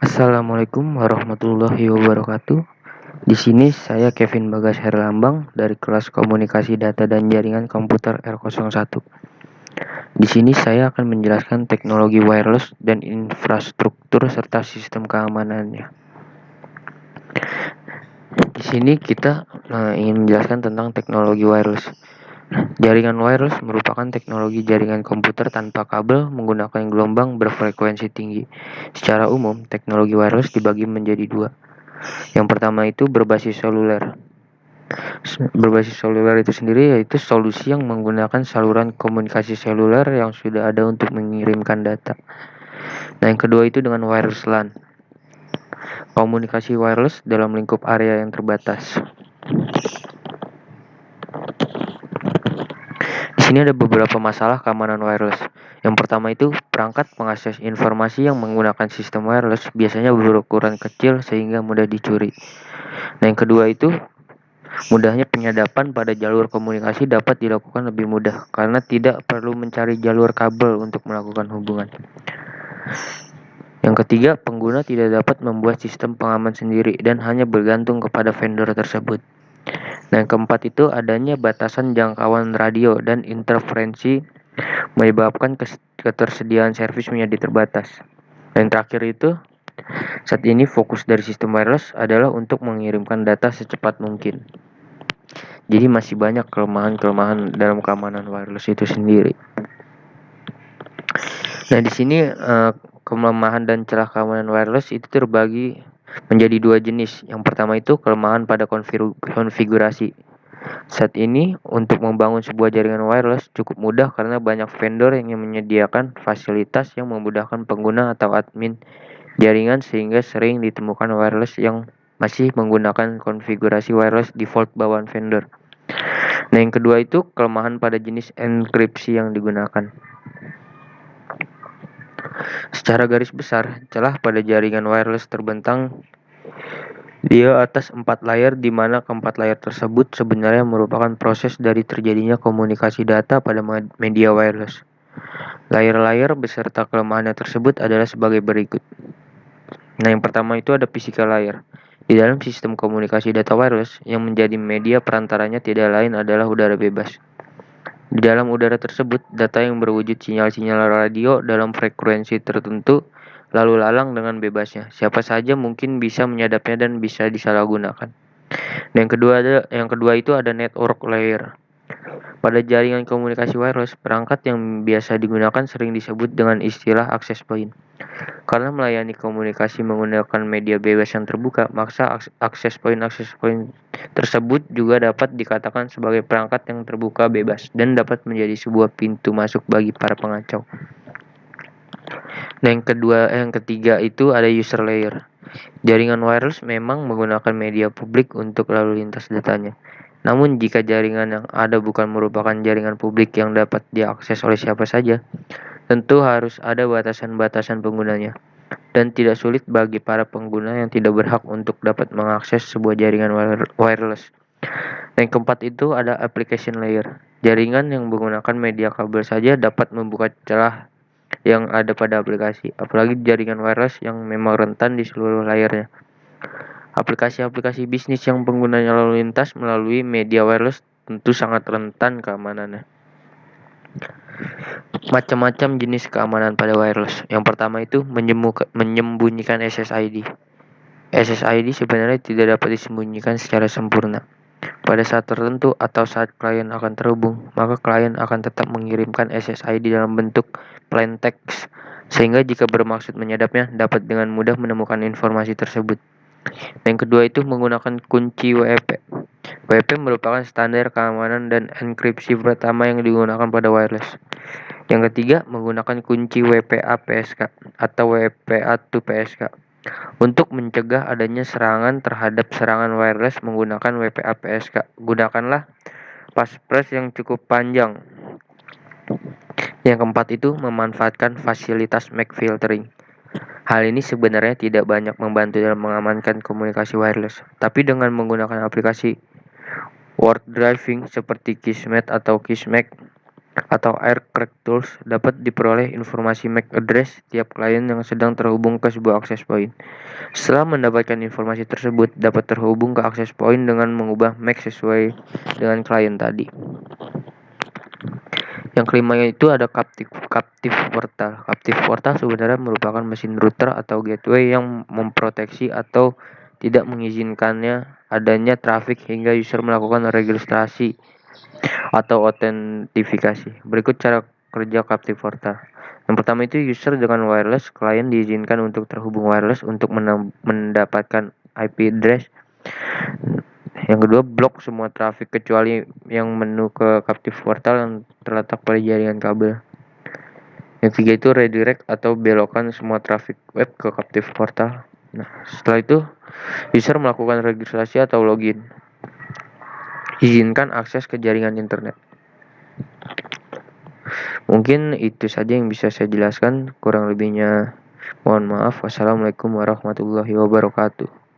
Assalamualaikum warahmatullahi wabarakatuh. Di sini saya Kevin Bagas Herlambang dari kelas Komunikasi Data dan Jaringan Komputer R01. Di sini saya akan menjelaskan teknologi wireless dan infrastruktur serta sistem keamanannya. Di sini kita ingin menjelaskan tentang teknologi wireless. Jaringan wireless merupakan teknologi jaringan komputer tanpa kabel menggunakan gelombang berfrekuensi tinggi. Secara umum, teknologi wireless dibagi menjadi dua. Yang pertama itu berbasis seluler. Berbasis seluler itu sendiri yaitu solusi yang menggunakan saluran komunikasi seluler yang sudah ada untuk mengirimkan data. Nah, yang kedua itu dengan wireless LAN. Komunikasi wireless dalam lingkup area yang terbatas. Di sini ada beberapa masalah keamanan wireless. Yang pertama itu perangkat mengakses informasi yang menggunakan sistem wireless biasanya berukuran kecil sehingga mudah dicuri. Nah, yang kedua itu mudahnya penyadapan pada jalur komunikasi dapat dilakukan lebih mudah karena tidak perlu mencari jalur kabel untuk melakukan hubungan. Yang ketiga, pengguna tidak dapat membuat sistem pengaman sendiri dan hanya bergantung kepada vendor tersebut. Nah, yang keempat itu adanya batasan jangkauan radio dan interferensi menyebabkan ketersediaan servis menjadi terbatas. Dan terakhir itu, saat ini fokus dari sistem wireless adalah untuk mengirimkan data secepat mungkin. Jadi masih banyak kelemahan-kelemahan dalam keamanan wireless itu sendiri. Nah, di sini kelemahan dan celah keamanan wireless itu terbagi menjadi dua jenis. Yang pertama itu kelemahan pada konfigurasi. Saat ini untuk membangun sebuah jaringan wireless cukup mudah karena banyak vendor yang menyediakan fasilitas yang memudahkan pengguna atau admin jaringan sehingga sering ditemukan wireless yang masih menggunakan konfigurasi wireless default bawaan vendor. Nah, yang kedua itu kelemahan pada jenis enkripsi yang digunakan. Secara garis besar, celah pada jaringan wireless terbentang di atas 4 layer di mana keempat layer tersebut sebenarnya merupakan proses dari terjadinya komunikasi data pada media wireless. Layer-layer beserta kelemahannya tersebut adalah sebagai berikut. Nah, yang pertama itu ada physical layer. Di dalam sistem komunikasi data wireless, yang menjadi media perantaranya tidak lain adalah udara bebas. Di dalam udara tersebut, data yang berwujud sinyal-sinyal radio dalam frekuensi tertentu lalu lalang dengan bebasnya. Siapa saja mungkin bisa menyadapnya dan bisa disalahgunakan. Dan yang kedua itu ada network layer. Pada jaringan komunikasi wireless, perangkat yang biasa digunakan sering disebut dengan istilah access point. Karena melayani komunikasi menggunakan media bebas yang terbuka, maka access point tersebut juga dapat dikatakan sebagai perangkat yang terbuka bebas dan dapat menjadi sebuah pintu masuk bagi para pengacau. Nah, yang ketiga itu ada user layer. Jaringan wireless memang menggunakan media publik untuk lalu lintas datanya. Namun jika jaringan yang ada bukan merupakan jaringan publik yang dapat diakses oleh siapa saja, tentu harus ada batasan-batasan penggunanya. Dan tidak sulit bagi para pengguna yang tidak berhak untuk dapat mengakses sebuah jaringan wireless. Yang keempat itu ada application layer. Jaringan yang menggunakan media kabel saja dapat membuka celah yang ada pada aplikasi, apalagi jaringan wireless yang memang rentan di seluruh layarnya. Aplikasi-aplikasi bisnis yang penggunanya lalu lintas melalui media wireless tentu sangat rentan keamanannya. Macam-macam jenis keamanan pada wireless. Yang pertama itu menyembunyikan SSID. SSID sebenarnya tidak dapat disembunyikan secara sempurna. Pada saat tertentu atau saat klien akan terhubung, maka klien akan tetap mengirimkan SSID dalam bentuk plain text, sehingga jika bermaksud menyadapnya, dapat dengan mudah menemukan informasi tersebut. Yang kedua itu menggunakan kunci WEP. WEP merupakan standar keamanan dan enkripsi pertama yang digunakan pada wireless. Yang ketiga, menggunakan kunci WPA PSK atau WPA to PSK. Untuk mencegah adanya serangan terhadap serangan wireless menggunakan WPA PSK, gunakanlah passphrase yang cukup panjang. Yang keempat itu memanfaatkan fasilitas MAC filtering. Hal ini sebenarnya tidak banyak membantu dalam mengamankan komunikasi wireless, tapi dengan menggunakan aplikasi word driving seperti Kismet atau Kismac, atau AirCrack Tools dapat diperoleh informasi MAC address tiap klien yang sedang terhubung ke sebuah access point. Setelah mendapatkan informasi tersebut, dapat terhubung ke access point dengan mengubah MAC sesuai dengan klien tadi. Yang kelima itu ada Captive Portal. Captive Portal sebenarnya merupakan mesin router atau gateway yang memproteksi atau tidak mengizinkannya adanya traffic hingga user melakukan registrasi atau autentifikasi. Berikut cara kerja Captive Portal. Yang pertama itu user dengan wireless, klien diizinkan untuk terhubung wireless untuk mendapatkan IP address. Yang kedua, blok semua traffic kecuali yang menu ke Captive Portal yang terletak pada jaringan kabel. Yang ketiga itu redirect atau belokan semua traffic web ke Captive Portal. Nah, setelah itu user melakukan registrasi atau login. Izinkan akses ke jaringan internet. Mungkin itu saja yang bisa saya jelaskan, kurang lebihnya mohon maaf. Wassalamualaikum warahmatullahi wabarakatuh.